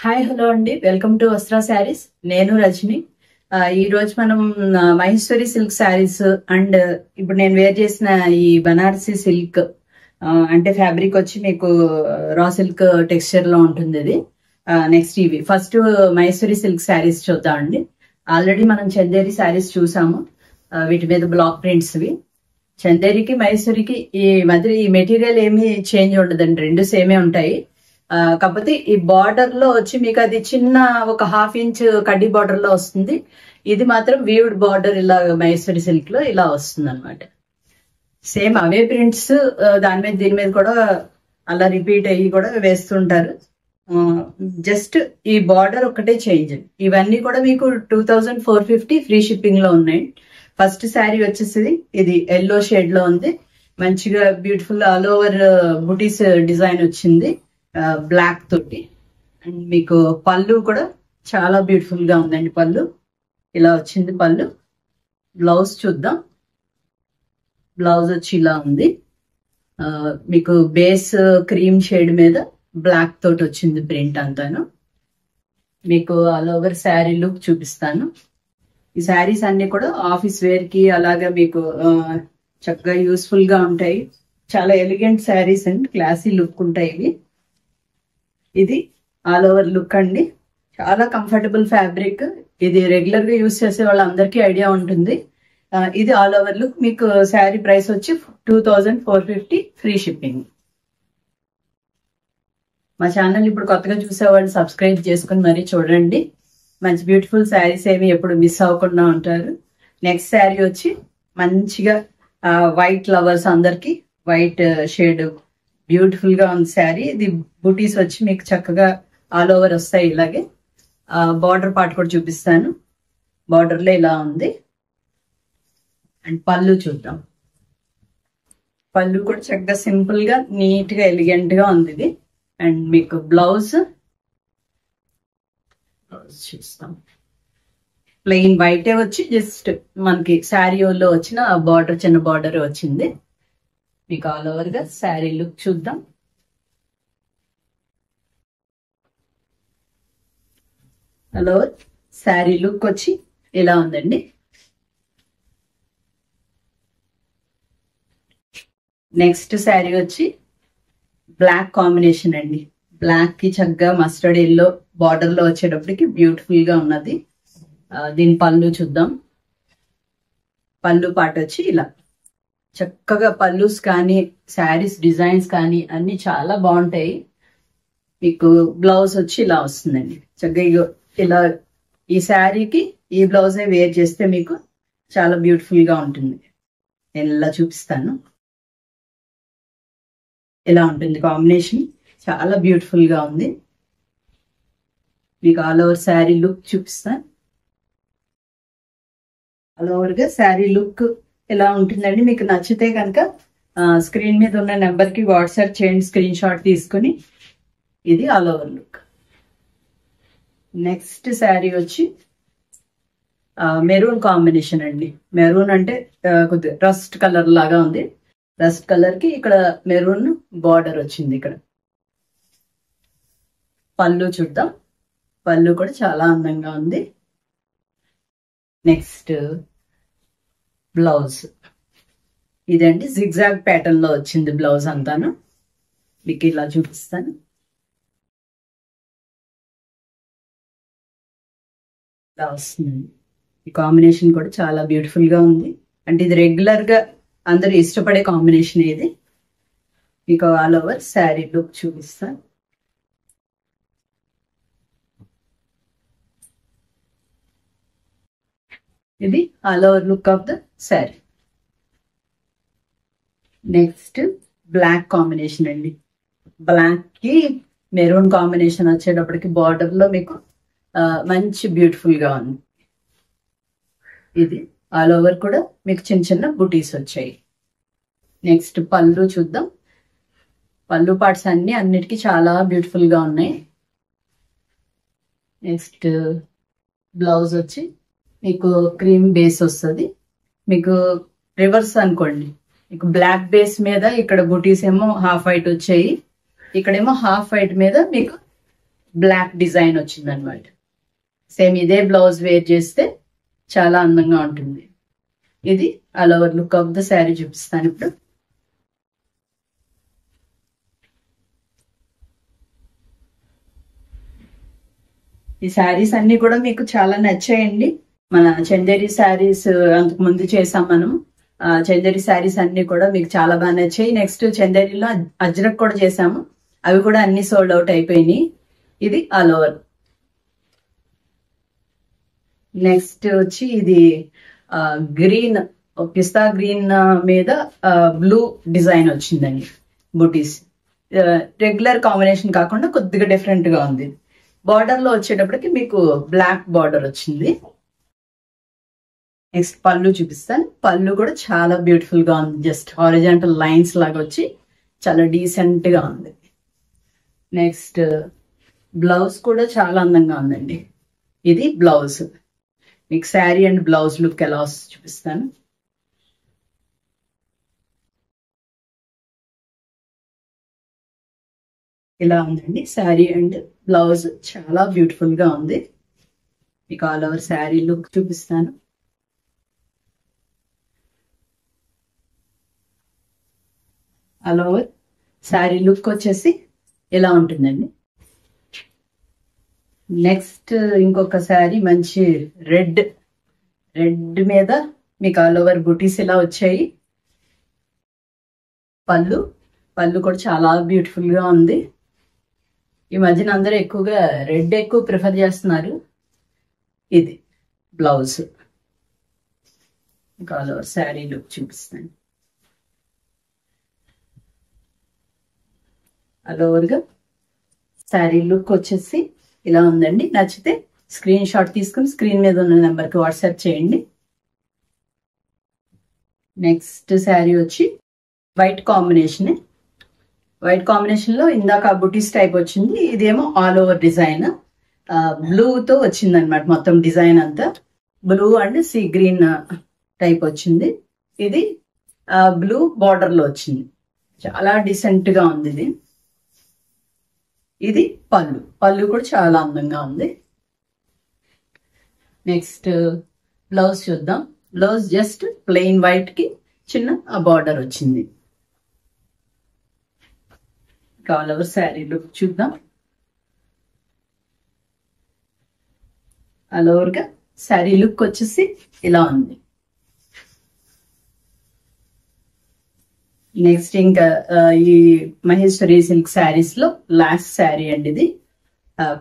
Hi hello అండి, welcome to వస్త్రా saris. నేను రజని. ఈ రోజు మనం మహేశ్వరి సిల్క్ శారీస్ అండ్ ఇప్పుడు నేను వేర్ చేసిన ఈ బనారసి సిల్క్ అంటే ఫ్యాబ్రిక్ వచ్చి మీకు రా సిల్క్ టెక్స్చర్ లో ఉంటుంది. ఇది నెక్స్ట్ ఇవి ఫస్ట్ మహేశ్వరి సిల్క్ శారీస్ చూద్దామండి. ఆల్రెడీ మనం చందేరి శారీస్ చూసాము, వీటి మీద బ్లాక్ ప్రింట్స్. చందేరికి మహేశ్వరికి ఈ మధ్య ఈ మెటీరియల్ ఏమీ చేంజ్ ఉండదండి, రెండు సేమే ఉంటాయి. కాకపోతే ఈ బార్డర్ లో వచ్చి మీకు అది చిన్న ఒక 1/2 ఇంచ్ కడ్డీ బార్డర్ లో వస్తుంది. ఇది మాత్రం వీవ్డ్ బార్డర్ ఇలా మహేశ్వరి సిల్క్ లో ఇలా వస్తుంది అనమాట. సేమ్ అవే ప్రింట్స్ దాని మీద దీని మీద కూడా అలా రిపీట్ అయ్యి కూడా వేస్తుంటారు. జస్ట్ ఈ బార్డర్ ఒకటే చేంజ్. ఇవన్నీ కూడా మీకు 2450 ఫ్రీ షిప్పింగ్ లో ఉన్నాయి. ఫస్ట్ శారీ వచ్చేసి ఇది ఎల్లో షేడ్ లో ఉంది, మంచిగా బ్యూటిఫుల్ ఆల్ ఓవర్ బుటీస్ డిజైన్ వచ్చింది బ్లాక్ తోటి. అండ్ మీకు పళ్ళు కూడా చాలా బ్యూటిఫుల్ గా ఉందండి. పళ్ళు ఇలా వచ్చింది. పళ్ళు బ్లౌజ్ చూద్దాం. బ్లౌజ్ వచ్చి ఇలా ఉంది, మీకు బేస్ క్రీమ్ షేడ్ మీద బ్లాక్ తోటి వచ్చింది ప్రింట్ అంతాను. మీకు ఆల్ ఓవర్ శారీ లుక్ చూపిస్తాను. ఈ శారీస్ అన్ని కూడా ఆఫీస్ వేర్ కి అలాగా మీకు చక్కగా యూస్ఫుల్ గా ఉంటాయి. చాలా elegant saris and classy look ఉంటాయి ఇవి. ఇది ఆల్ ఓవర్ లుక్ అండి, చాలా కంఫర్టబుల్ ఫ్యాబ్రిక్. ఇది రెగ్యులర్ గా యూస్ చేసే వాళ్ళందరికీ ఐడియా ఉంటుంది. ఇది ఆల్ ఓవర్ లుక్. మీకు శారీ ప్రైస్ వచ్చి 2450 ఫ్రీ షిప్పింగ్. మా ఛానల్ ఇప్పుడు కొత్తగా చూసేవాళ్ళు సబ్స్క్రైబ్ చేసుకుని మరీ చూడండి. మంచి బ్యూటిఫుల్ శారీస్ ఏమి ఎప్పుడు మిస్ అవ్వకుండా ఉంటారు. నెక్స్ట్ శారీ వచ్చి మంచిగా వైట్ లవర్స్ అందరికి వైట్ షేడ్ బ్యూటిఫుల్ గా ఉంది శారీ. ఇది బుటీస్ వచ్చి మీకు చక్కగా ఆల్ ఓవర్ వస్తాయి. ఇలాగే బార్డర్ పార్ట్ కూడా చూపిస్తాను. బార్డర్ లో ఇలా ఉంది. అండ్ పళ్ళు చూద్దాం. పళ్ళు కూడా చక్కగా సింపుల్ గా నీట్ గా ఎలిగెంట్ గా ఉంది ఇది. అండ్ మీకు బ్లౌజ్ చూస్తాం. ప్లెయిన్ వైట్ వచ్చి జస్ట్ మనకి శారీలో వచ్చిన బార్డర్ చిన్న బార్డర్ వచ్చింది. మీకు ఆల్ ఓవర్ గా శారీ లుక్ చూద్దాం. ఆల్ ఓవర్ శారీ లుక్ వచ్చి ఇలా ఉందండి. నెక్స్ట్ శారీ వచ్చి బ్లాక్ కాంబినేషన్ అండి. బ్లాక్ కి చక్కగా మస్టర్డ్ ఎల్లో బార్డర్ లో వచ్చేటప్పటికి బ్యూటిఫుల్ గా ఉన్నది. దీని పళ్ళు చూద్దాం. పళ్ళు పాట వచ్చి ఇలా చక్కగా పళ్ళుస్ కానీ శారీస్ డిజైన్స్ కానీ అన్ని చాలా బాగుంటాయి. మీకు బ్లౌజ్ వచ్చి ఇలా వస్తుందండి. చక్కగా ఇలా ఈ శారీకి ఈ బ్లౌజే వేర్ చేస్తే మీకు చాలా బ్యూటిఫుల్ గా ఉంటుంది. నేను ఇలా చూపిస్తాను. ఇలా ఉంటుంది కాంబినేషన్, చాలా బ్యూటిఫుల్ గా ఉంది. మీకు ఆల్ ఓవర్ శారీ లుక్ చూపిస్తాను. ఆల్ ఓవర్ గా శారీ లుక్ ఇలా ఉంటుందండి. మీకు నచ్చితే కనుక స్క్రీన్ మీద ఉన్న నెంబర్ కి వాట్సాప్ చేయండి, స్క్రీన్ షాట్ తీసుకుని. ఇది all over look. Next sari వచ్చి మెరూన్ కాంబినేషన్ అండి. మెరూన్ అంటే కొద్దిగా రస్ట్ కలర్ లాగా ఉంది. రస్ట్ కలర్ కి ఇక్కడ మెరూన్ బార్డర్ వచ్చింది. ఇక్కడ పళ్ళు చూద్దాం. పళ్ళు కూడా చాలా అందంగా ఉంది. నెక్స్ట్ బ్లౌజ్ ఇదండి. జిగ్జాగ్ ప్యాటర్న్ లో వచ్చింది బ్లౌజ్ అంతాను. మీకు ఇలా చూపిస్తాను. ఇలా వస్తుంది. ఈ కాంబినేషన్ కూడా చాలా బ్యూటిఫుల్ గా ఉంది. అంటే ఇది రెగ్యులర్ గా అందరూ ఇష్టపడే కాంబినేషన్ ఇది. మీకు ఆల్ ఓవర్ శారీ లుక్ చూపిస్తాను. ఇది all over look of the sari. Next black combination అండి. బ్లాక్ కి మెరూన్ కాంబినేషన్ వచ్చేటప్పటికి బార్డర్ లో మీకు మంచి బ్యూటిఫుల్ గా ఉంది. ఇది ఆల్ ఓవర్ కూడా మీకు చిన్న చిన్న బుటీస్ వచ్చాయి. నెక్స్ట్ పళ్ళు చూద్దాం. పళ్ళు పార్ట్స్ అన్నిటికీ చాలా బ్యూటిఫుల్ గా ఉన్నాయి. నెక్స్ట్ బ్లౌజ్ వచ్చి మీకు క్రీమ్ బేస్ వస్తుంది. మీకు రివర్స్ అనుకోండి, మీకు బ్లాక్ బేస్ మీద ఇక్కడ బుటీస్ ఏమో హాఫ్ వైట్ వచ్చాయి, ఇక్కడేమో హాఫ్ వైట్ మీద మీకు బ్లాక్ డిజైన్ వచ్చింది అనమాట. సేమ్ ఇదే బ్లౌజ్ వేర్ చేస్తే చాలా అందంగా ఉంటుంది. ఇది all over look of the sari చూపిస్తాను ఇప్పుడు. ఈ శారీస్ అన్ని కూడా మీకు చాలా నచ్చాయండి. మన చందేరి శారీస్ అంతకు ముందు చేసాం మనం. చందేరి శారీస్ అన్ని కూడా మీకు చాలా బాగా నచ్చాయి. నెక్స్ట్ చందేరిలో అజ్రక్ కూడా చేసాము, అవి కూడా అన్ని సోల్డ్ అవుట్ అయిపోయినాయి. ఇది ఆల్ ఓవర్. నెక్స్ట్ వచ్చి ఇది గ్రీన్, పిస్తా గ్రీన్ మీద బ్లూ డిజైన్ వచ్చిందండి. బుటీస్ రెగ్యులర్ కాంబినేషన్ కాకుండా కొద్దిగా డిఫరెంట్ గా ఉంది. బార్డర్ లో వచ్చేటప్పటికి మీకు బ్లాక్ బార్డర్ వచ్చింది. నెక్స్ట్ పళ్ళు చూపిస్తాను. పళ్ళు కూడా చాలా బ్యూటిఫుల్ గా ఉంది. జస్ట్ హారిజాంటల్ లైన్స్ లాగా వచ్చి చాలా డీసెంట్ గా ఉంది. నెక్స్ట్ బ్లౌజ్ కూడా చాలా అందంగా ఉందండి. ఇది బ్లౌజ్. మీకు శారీ అండ్ బ్లౌజ్ లుక్ ఎలా వస్తుంది చూపిస్తాను. ఇలా ఉందండి శారీ అండ్ బ్లౌజ్, చాలా బ్యూటిఫుల్ గా ఉంది. మీకు ఆల్ ఓవర్ శారీ లుక్ చూపిస్తాను. ఆల్ ఓవర్ శారీ లుక్ వచ్చేసి ఇలా ఉంటుందండి. నెక్స్ట్ ఇంకొక శారీ మంచి రెడ్ మీద మీకు ఆల్ ఓవర్ బుటీస్ ఇలా వచ్చాయి. పళ్ళు కూడా చాలా బ్యూటిఫుల్ గా ఉంది. ఈ మధ్యన అందరూ ఎక్కువగా రెడ్ ఎక్కువ ప్రిఫర్ చేస్తున్నారు. ఇది blouse. All over sari look చూపిస్తాను. ఆల్ ఓవర్గా శారీ లుక్ వచ్చేసి ఇలా ఉందండి. నచ్చితే స్క్రీన్ షాట్ తీసుకుని స్క్రీన్ మీద ఉన్న నెంబర్కి వాట్సాప్ చేయండి. నెక్స్ట్ శారీ వచ్చి వైట్ కాంబినేషన్. వైట్ కాంబినేషన్ లో ఇందాక బుటీస్ టైప్ వచ్చింది, ఇదేమో ఆల్ ఓవర్ డిజైన్ బ్లూతో వచ్చింది అనమాట. మొత్తం డిజైన్ అంతా blue and sea green type వచ్చింది. ఇది బ్లూ బార్డర్ లో వచ్చింది. చాలా డీసెంట్ గా ఉంది ఇది. ఇది పళ్ళు కూడా చాలా అందంగా ఉంది. నెక్స్ట్ బ్లౌజ్ చూద్దాం. బ్లౌజ్ జస్ట్ ప్లెయిన్ వైట్ కి చిన్న బార్డర్ వచ్చింది. ఆల్ ఓవర్ శారీ లుక్ చూద్దాం. ఆల్ ఓవర్ గా శారీ లుక్ వచ్చేసి ఇలా ఉంది. నెక్స్ట్ ఇంకా ఈ మహేశ్వరి సిల్క్ శారీస్ లో లాస్ట్ శారీ అండి ఇది.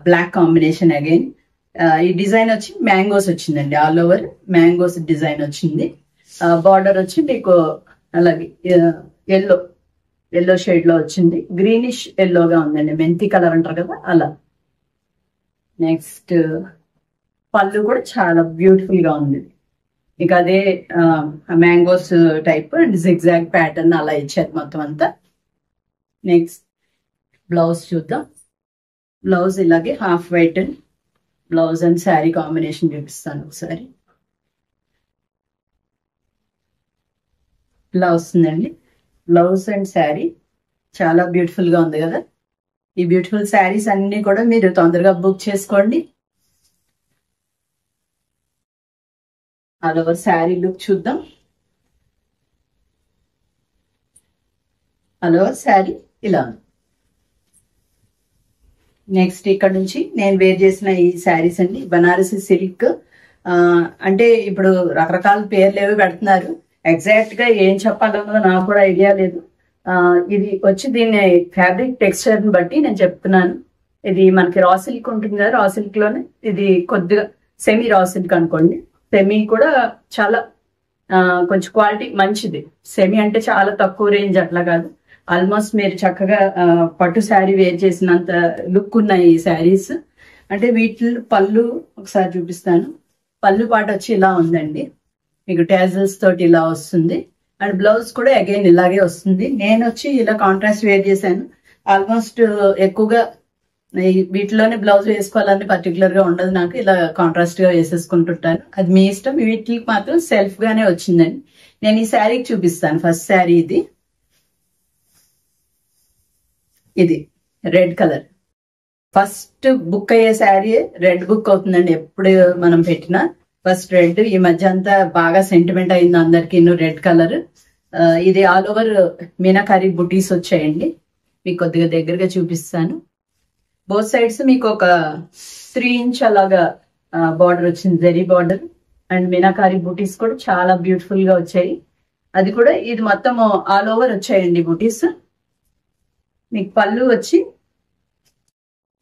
Black combination again. ఈ డిజైన్ వచ్చి మ్యాంగోస్ వచ్చిందండి. ఆల్ ఓవర్ మ్యాంగోస్ డిజైన్ వచ్చింది. బార్డర్ వచ్చి మీకు అలాగే ఎల్లో షేడ్ లో వచ్చింది. గ్రీనిష్ ఎల్లోగా ఉందండి, మెంతి కలర్ అంటారు కదా అలా. నెక్స్ట్ పళ్ళు కూడా చాలా బ్యూటిఫుల్ గా ఉంది. ఇక అదే mangoes type and zigzag pattern అలా ఇచ్చారు మొత్తం అంతా. నెక్స్ట్ బ్లౌజ్ చూద్దాం. బ్లౌజ్ ఇలాగే half white and blouse and sari combination చూపిస్తాను ఒకసారి. ఇలా వస్తుందండి బ్లౌజ్ అండ్ శారీ. చాలా బ్యూటిఫుల్ గా ఉంది కదా. ఈ బ్యూటిఫుల్ శారీస్ అన్ని కూడా మీరు తొందరగా బుక్ చేసుకోండి. ఆల్ ఓవర్ శారీ లుక్ చూద్దాం. ఆల్ ఓవర్ శారీ ఇలా ఉంది. నెక్స్ట్ ఇక్కడ నుంచి నేను వేర్ చేసిన ఈ శారీస్ అండి బనారసి సిల్క్. అంటే ఇప్పుడు రకరకాల పేర్లు ఏవి పెడుతున్నారు, ఎగ్జాక్ట్ గా ఏం చెప్పాలన్నదో నాకు కూడా ఐడియా లేదు. ఇది వచ్చి దీన్ని ఫ్యాబ్రిక్ టెక్స్చర్ ని బట్టి నేను చెప్తున్నాను. ఇది మనకి రా సిల్క్ ఉంటుంది కదా, రా సిల్క్ లోనే ఇది కొద్దిగా సెమీ రా సిల్క్ అనుకోండి. సెమీ కూడా చాలా కొంచెం క్వాలిటీ మంచిది. సెమీ అంటే చాలా తక్కువ రేంజ్ అట్లా కాదు. ఆల్మోస్ట్ మీరు చక్కగా పట్టు శారీ వేర్ చేసినంత లుక్ ఉన్నాయి ఈ శారీస్. అంటే వీటిలో పళ్ళు ఒకసారి చూపిస్తాను. పళ్ళు పాట వచ్చి ఇలా ఉందండి, మీకు టాజల్స్ తోటి ఇలా వస్తుంది. అండ్ బ్లౌజ్ కూడా అగైన్ ఇలాగే వస్తుంది. నేను వచ్చి ఇలా కాంట్రాస్ట్ వేర్ చేశాను. ఆల్మోస్ట్ ఎక్కువగా వీటిలోనే బ్లౌజ్ వేసుకోవాలని పర్టికులర్ గా ఉండదు నాకు. ఇలా కాంట్రాస్ట్ గా వేసేసుకుంటుంటాను, అది మీ ఇష్టం. వీటికి మాత్రం సెల్ఫ్ గానే వచ్చిందండి. నేను ఈ శారీకి చూపిస్తాను. ఫస్ట్ శారీ ఇది రెడ్ కలర్. ఫస్ట్ బుక్ అయ్యే శారీ రెడ్ బుక్ అవుతుందండి. ఎప్పుడు మనం పెట్టినా ఫస్ట్ రెడ్. ఈ మధ్య అంతా బాగా సెంటిమెంట్ అయింది అందరికి రెడ్ కలర్. ఇది ఆల్ ఓవర్ మీనాకారి బుటీస్ వచ్చాయండి. మీకు కొద్దిగా దగ్గరగా చూపిస్తాను. బోత్ సైడ్స్ మీకు ఒక 3 ఇంచ్ అలాగా బార్డర్ వచ్చింది, జరీ బార్డర్. అండ్ మీనాకారి బుటీస్ కూడా చాలా బ్యూటిఫుల్ గా వచ్చాయి. అది కూడా ఇది మొత్తం ఆల్ ఓవర్ వచ్చాయండి బుటీస్. మీకు పళ్ళు వచ్చి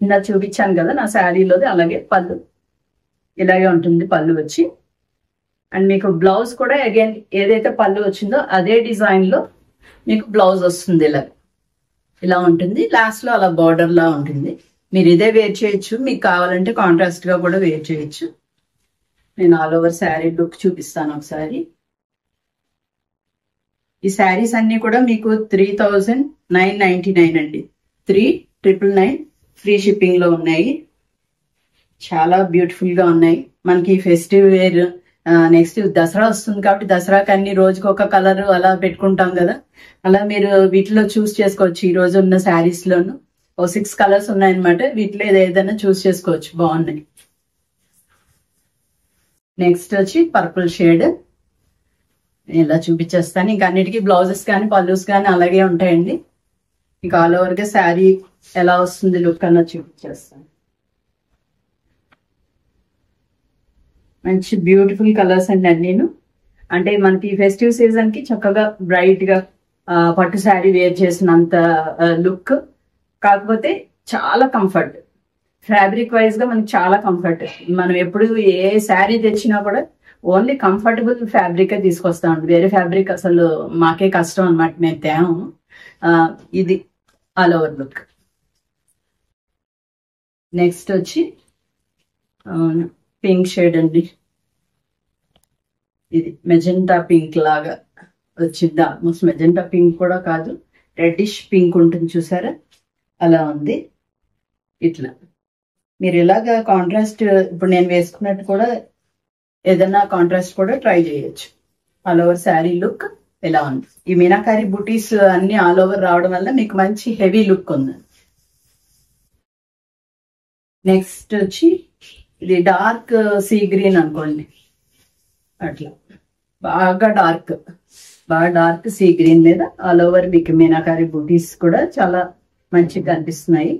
ఇలా చూపించాను కదా నా శారీలోది, అలాగే పళ్ళు ఇలాగే ఉంటుంది పళ్ళు వచ్చి. అండ్ మీకు బ్లౌజ్ కూడా అగైన్ ఏదైతే పళ్ళు వచ్చిందో అదే డిజైన్ లో మీకు బ్లౌజ్ వస్తుంది. ఇలా ఉంటుంది. లాస్ట్ లో అలా బార్డర్ లా ఉంటుంది. మీరు ఇదే వేర్ చేయొచ్చు, మీకు కావాలంటే కాంట్రాస్ట్ గా కూడా వేర్ చేయొచ్చు. నేను ఆల్ ఓవర్ శారీ లుక్ చూపిస్తాను ఒకసారి. ఈ శారీస్ అన్ని కూడా మీకు 3999 అండి. 3999 ఫ్రీ షిప్పింగ్ లో ఉన్నాయి. చాలా బ్యూటిఫుల్ గా ఉన్నాయి. మనకి ఫెస్టివ్ వేర్ నెక్స్ట్ దసరా వస్తుంది కాబట్టి దసరాకి అన్ని రోజుకి ఒక కలర్ అలా పెట్టుకుంటాం కదా, అలా మీరు వీటిలో చూస్ చేసుకోవచ్చు. ఈ రోజు ఉన్న శారీస్ లోను 6 కలర్స్ ఉన్నాయన్నమాట. వీటిలో ఏదైనా చూస్ చేసుకోవచ్చు, బాగున్నాయి. నెక్స్ట్ వచ్చి పర్పుల్ షేడ్ ఇలా చూపించేస్తాను. ఇంకా అన్నిటికీ బ్లౌజెస్ కానీ పల్లూస్ కానీ అలాగే ఉంటాయండి. ఇంకా ఆల్ ఓవర్ గా శారీ ఎలా వస్తుంది లుక్ అన్నది చూపించేస్తాను. మంచి బ్యూటిఫుల్ కలర్స్ అండి అన్నీను. అంటే మనకి ఫెస్టివ్ సీజన్ కి చక్కగా బ్రైట్ గా పట్టు శారీ వేర్ చేసినంత లుక్, కాకపోతే చాలా కంఫర్ట్. ఫ్యాబ్రిక్ వైజ్ గా మనకి చాలా కంఫర్ట్. మనం ఎప్పుడు ఏ శారీ తెచ్చినా కూడా ఓన్లీ కంఫర్టబుల్ ఫ్యాబ్రిక్ తీసుకొస్తాం. వేరే ఫ్యాబ్రిక్ అసలు మాకే కష్టం అనమాట, మేము తేము. ఇది ఆల్ ఓవర్ లుక్. నెక్స్ట్ వచ్చి పింక్ షేడ్ అండి. ఇది మెజెంటా పింక్ లాగా వచ్చింది. ఆల్మోస్ట్ మెజెంటా పింక్ కూడా కాదు, రెడ్డిష్ పింక్ ఉంటుంది చూసారా, అలా ఉంది. ఇట్లా మీరు ఇలాగా కాంట్రాస్ట్ ఇప్పుడు నేను వేసుకున్నట్టు కూడా ఏదైనా కాంట్రాస్ట్ కూడా ట్రై చేయొచ్చు. ఆల్ ఓవర్ శారీ లుక్ ఇలా ఉంది. ఈ మీనాకారి బుటీస్ అన్ని ఆల్ ఓవర్ రావడం వల్ల మీకు మంచి హెవీ లుక్ ఉంది. నెక్స్ట్ వచ్చి ఇది డార్క్ సీ గ్రీన్ అనుకోండి, అట్లా బాగా డార్క్ సీ గ్రీన్ మీద ఆల్ ఓవర్ మీకు మీనాకారి బుటీస్ కూడా చాలా మంచిగా కనిపిస్తున్నాయి.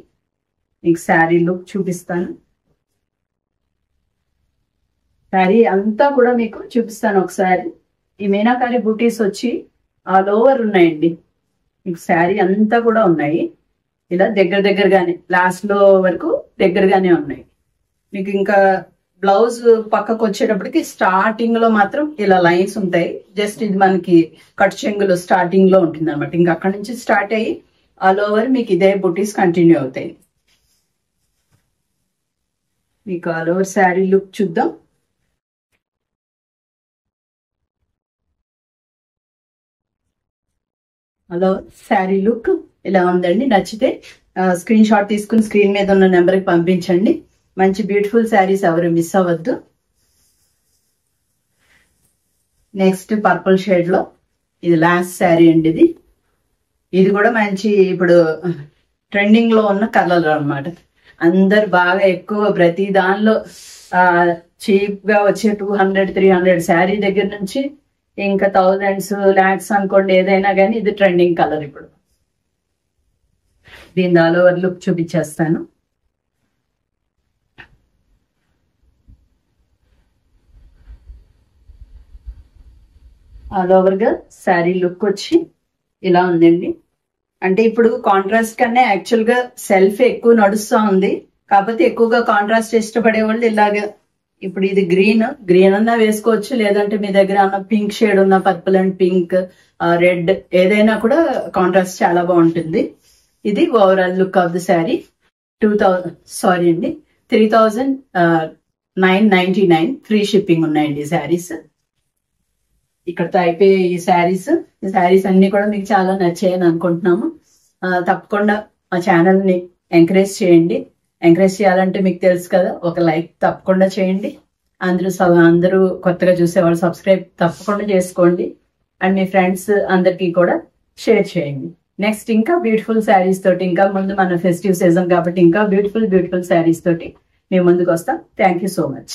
మీకు శారీ లుక్ చూపిస్తాను. శారీ అంతా కూడా మీకు చూపిస్తాను ఒకసారి. ఈ మీనాకారి బూటీస్ వచ్చి ఆల్ ఓవర్ ఉన్నాయండి. మీకు శారీ అంతా కూడా ఉన్నాయి. ఇలా దగ్గరగానే లాస్ట్ లో వరకు దగ్గరగానే ఉన్నాయి. మీకు ఇంకా బ్లౌజ్ పక్కకు వచ్చేటప్పటికి స్టార్టింగ్ లో మాత్రం ఇలా లైన్స్ ఉంటాయి. జస్ట్ ఇది మనకి కట్ చెంగులు స్టార్టింగ్ లో ఉంటుంది అనమాట. ఇంకా అక్కడి నుంచి స్టార్ట్ అయ్యి ఆల్ ఓవర్ మీకు ఇదే బూటీస్ కంటిన్యూ అవుతాయి. మీకు ఆల్ ఓవర్ శారీ లుక్ చూద్దాం. హలో, శారీ లుక్ ఇలా ఉందండి. నచ్చితే స్క్రీన్ షాట్ తీసుకుని స్క్రీన్ మీద ఉన్న నెంబర్కి పంపించండి. మంచి బ్యూటిఫుల్ శారీస్ ఎవరు మిస్ అవ్వద్దు. నెక్స్ట్ పర్పుల్ షేడ్ లో ఇది లాస్ట్ శారీ అండి. ఇది కూడా మంచి ఇప్పుడు ట్రెండింగ్ లో ఉన్న కలర్ అన్నమాట. అందరు బాగా ఎక్కువ ప్రతి దానిలో చీప్ గా వచ్చే 200-300 శారీ దగ్గర నుంచి ఇంకా థౌజండ్స్ లాక్స్ అనుకోండి, ఏదైనా కానీ ఇది ట్రెండింగ్ కలర్. ఇప్పుడు దీని ఆల్ ఓవర్ లుక్ చూపించేస్తాను. ఆల్ ఓవర్ గా శారీ లుక్ వచ్చి ఇలా ఉందండి. అంటే ఇప్పుడు కాంట్రాస్ట్ కన్నా యాక్చువల్ గా సెల్ఫ్ ఎక్కువ నడుస్తూ ఉంది. కాకపోతే ఎక్కువగా కాంట్రాస్ట్ ఇష్టపడే వాళ్ళు ఇలాగా ఇప్పుడు ఇది గ్రీన్ అన్నా వేసుకోవచ్చు, లేదంటే మీ దగ్గర ఉన్న పింక్ షేడ్ ఉన్న పర్పుల్ అండ్ పింక్, రెడ్ ఏదైనా కూడా కాంట్రాస్ట్ చాలా బాగుంటుంది. ఇది overall look of the sari. 3999 free shipping ఉన్నాయండి శారీస్. ఇక్కడతో అయిపోయి ఈ శారీస్ అన్ని కూడా మీకు చాలా నచ్చాయని అనుకుంటున్నాము. తప్పకుండా మా ఛానల్ ని ఎంకరేజ్ చేయండి. ఎంకరేజ్ చేయాలంటే మీకు తెలుసు కదా, ఒక లైక్ తప్పకుండా చేయండి. అందరూ కొత్తగా చూసేవాళ్ళు సబ్స్క్రైబ్ తప్పకుండా చేసుకోండి. అండ్ మీ ఫ్రెండ్స్ అందరికీ కూడా షేర్ చేయండి. నెక్స్ట్ ఇంకా బ్యూటిఫుల్ శారీస్ తోటి, ఇంకా ముందు మన ఫెస్టివ్ సీజన్ కాబట్టి ఇంకా బ్యూటిఫుల్ శారీస్ తోటి మేము ముందుకు వస్తాం. Thank you so much.